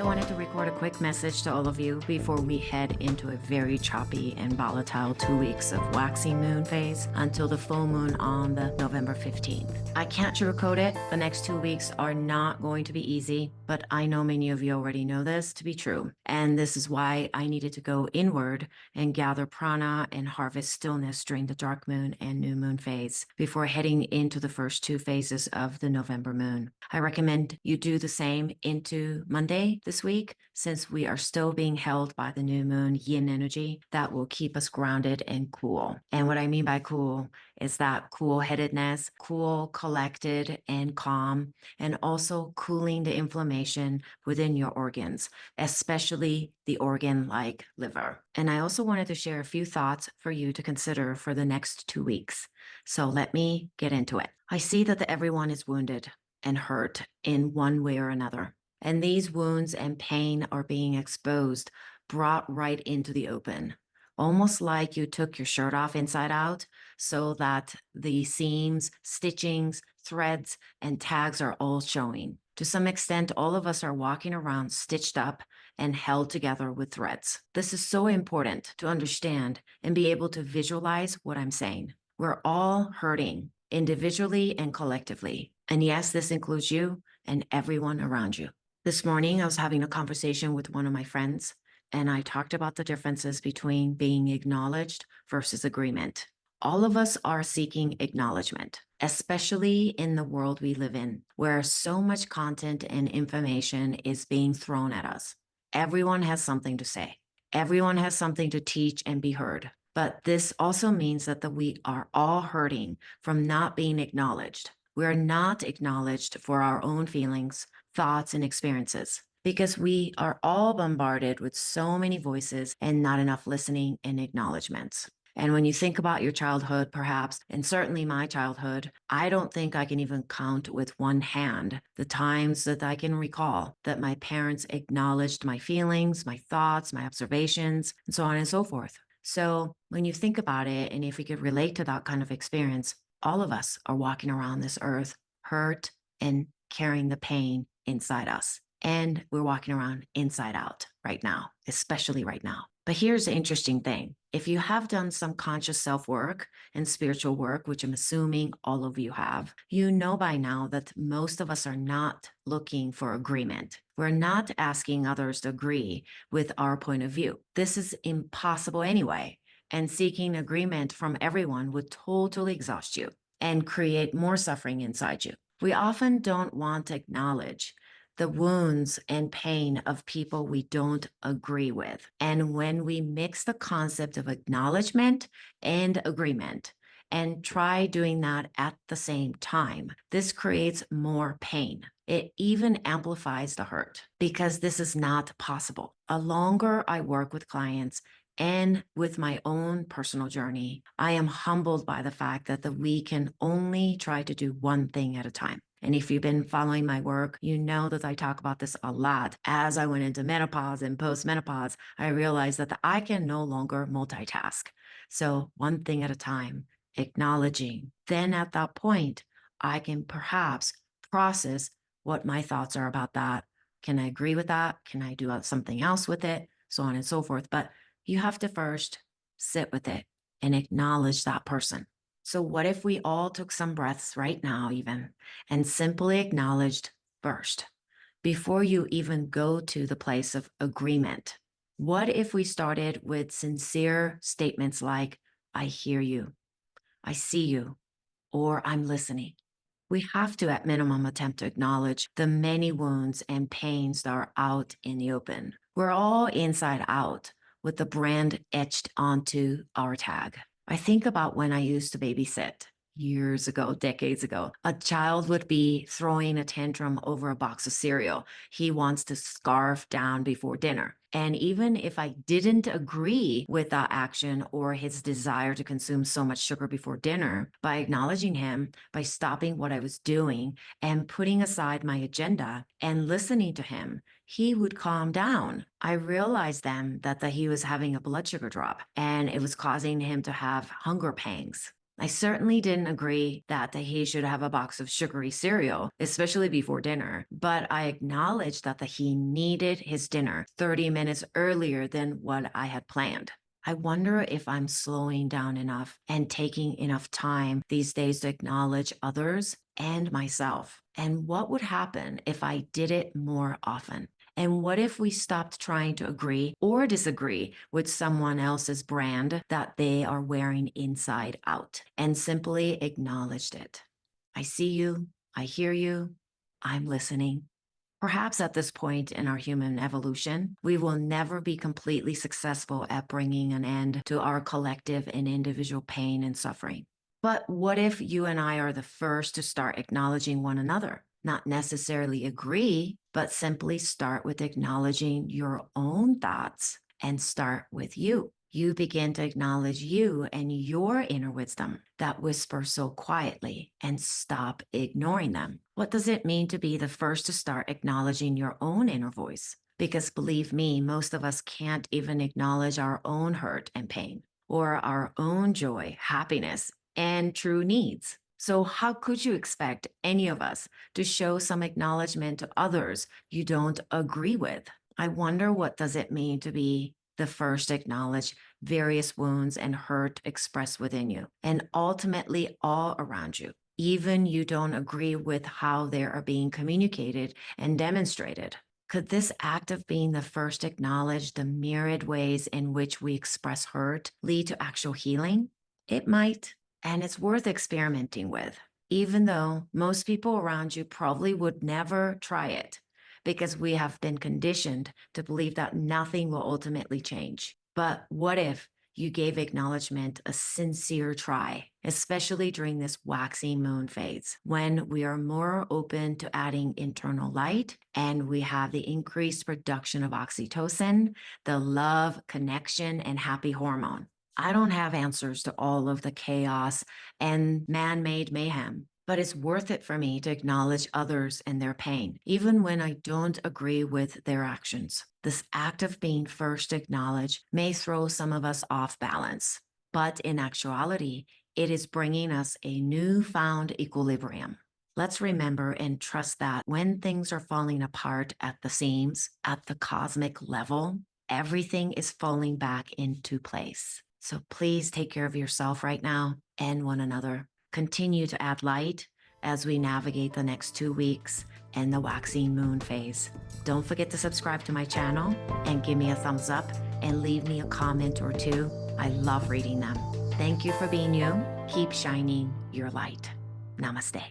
I wanted to record a quick message to all of you before we head into a very choppy and volatile 2 weeks of waxing moon phase until the full moon on the November 15th. I can't sugarcoat it. The next 2 weeks are not going to be easy, but I know many of you already know this to be true. And this is why I needed to go inward and gather prana and harvest stillness during the dark moon and new moon phase before heading into the first 2 phases of the November moon. I recommend you do the same into Monday this week, since we are still being held by the new moon yin energy that will keep us grounded and cool. And what I mean by cool is that cool-headedness, cool, collected, and calm, and also cooling the inflammation within your organs, especially the organ like liver. And I also wanted to share a few thoughts for you to consider for the next 2 weeks. So let me get into it. I see that everyone is wounded and hurt in one way or another. And these wounds and pain are being exposed, brought right into the open, almost like you took your shirt off inside out so that the seams, stitchings, threads, and tags are all showing. To some extent, all of us are walking around stitched up and held together with threads. This is so important to understand and be able to visualize what I'm saying. We're all hurting individually and collectively. And yes, this includes you and everyone around you. This morning, I was having a conversation with one of my friends, and I talked about the differences between being acknowledged versus agreement. All of us are seeking acknowledgement, especially in the world we live in, where so much content and information is being thrown at us. Everyone has something to say. Everyone has something to teach and be heard. But this also means that we are all hurting from not being acknowledged. We're not acknowledged for our own feelings, thoughts, and experiences because we are all bombarded with so many voices and not enough listening and acknowledgments. And when you think about your childhood, perhaps, and certainly my childhood, I don't think I can even count with one hand the times that I can recall that my parents acknowledged my feelings, my thoughts, my observations, and so on and so forth. So when you think about it, and if you could relate to that kind of experience, all of us are walking around this earth hurt and carrying the pain inside us. And we're walking around inside out right now, especially right now. But here's the interesting thing. If you have done some conscious self-work and spiritual work, which I'm assuming all of you have, you know by now that most of us are not looking for agreement. We're not asking others to agree with our point of view. This is impossible anyway. And seeking agreement from everyone would totally exhaust you and create more suffering inside you. We often don't want to acknowledge the wounds and pain of people we don't agree with. And when we mix the concept of acknowledgement and agreement and try doing that at the same time, this creates more pain. It even amplifies the hurt because this is not possible. The longer I work with clients and with my own personal journey, I am humbled by the fact that we can only try to do one thing at a time. And if you've been following my work, you know that I talk about this a lot. As I went into menopause and post-menopause, I realized that I can no longer multitask. So one thing at a time, acknowledging. Then at that point, I can perhaps process what my thoughts are about that. Can I agree with that? Can I do something else with it? So on and so forth. But you have to first sit with it and acknowledge that person. So what if we all took some breaths right now even and simply acknowledged first, before you even go to the place of agreement? What if we started with sincere statements like, I hear you, I see you, or I'm listening? We have to, at minimum, attempt to acknowledge the many wounds and pains that are out in the open. We're all inside out with the brand etched onto our tag. I think about when I used to babysit years ago, decades ago. A child would be throwing a tantrum over a box of cereal. He wants to scarf down before dinner. And even if I didn't agree with that action or his desire to consume so much sugar before dinner, by acknowledging him, by stopping what I was doing and putting aside my agenda and listening to him, he would calm down. I realized then that he was having a blood sugar drop and it was causing him to have hunger pangs. I certainly didn't agree that he should have a box of sugary cereal, especially before dinner, but I acknowledged that he needed his dinner 30 minutes earlier than what I had planned. I wonder if I'm slowing down enough and taking enough time these days to acknowledge others and myself. And what would happen if I did it more often? And what if we stopped trying to agree or disagree with someone else's brand that they are wearing inside out and simply acknowledged it? I see you. I hear you. I'm listening. Perhaps at this point in our human evolution, we will never be completely successful at bringing an end to our collective and individual pain and suffering. But what if you and I are the first to start acknowledging one another? Not necessarily agree, but simply start with acknowledging your own thoughts and start with you. You begin to acknowledge you and your inner wisdom that whisper so quietly and stop ignoring them. What does it mean to be the first to start acknowledging your own inner voice? Because believe me, most of us can't even acknowledge our own hurt and pain or our own joy, happiness, and true needs. So how could you expect any of us to show some acknowledgement to others you don't agree with? I wonder, what does it mean to be the first to acknowledge various wounds and hurt expressed within you and ultimately all around you, even you don't agree with how they are being communicated and demonstrated? Could this act of being the first to acknowledge the myriad ways in which we express hurt lead to actual healing? It might, and it's worth experimenting with, even though most people around you probably would never try it, because we have been conditioned to believe that nothing will ultimately change. But what if you gave acknowledgement a sincere try, especially during this waxing moon phase, when we are more open to adding internal light and we have the increased production of oxytocin, the love, connection, and happy hormone? I don't have answers to all of the chaos and man-made mayhem, but it's worth it for me to acknowledge others and their pain, even when I don't agree with their actions. This act of being first to acknowledge may throw some of us off balance, but in actuality, it is bringing us a newfound equilibrium. Let's remember and trust that when things are falling apart at the seams, at the cosmic level, everything is falling back into place. So please take care of yourself right now and one another. Continue to add light as we navigate the next 2 weeks and the waxing moon phase. Don't forget to subscribe to my channel and give me a thumbs up and leave me a comment or two. I love reading them. Thank you for being you. Keep shining your light. Namaste.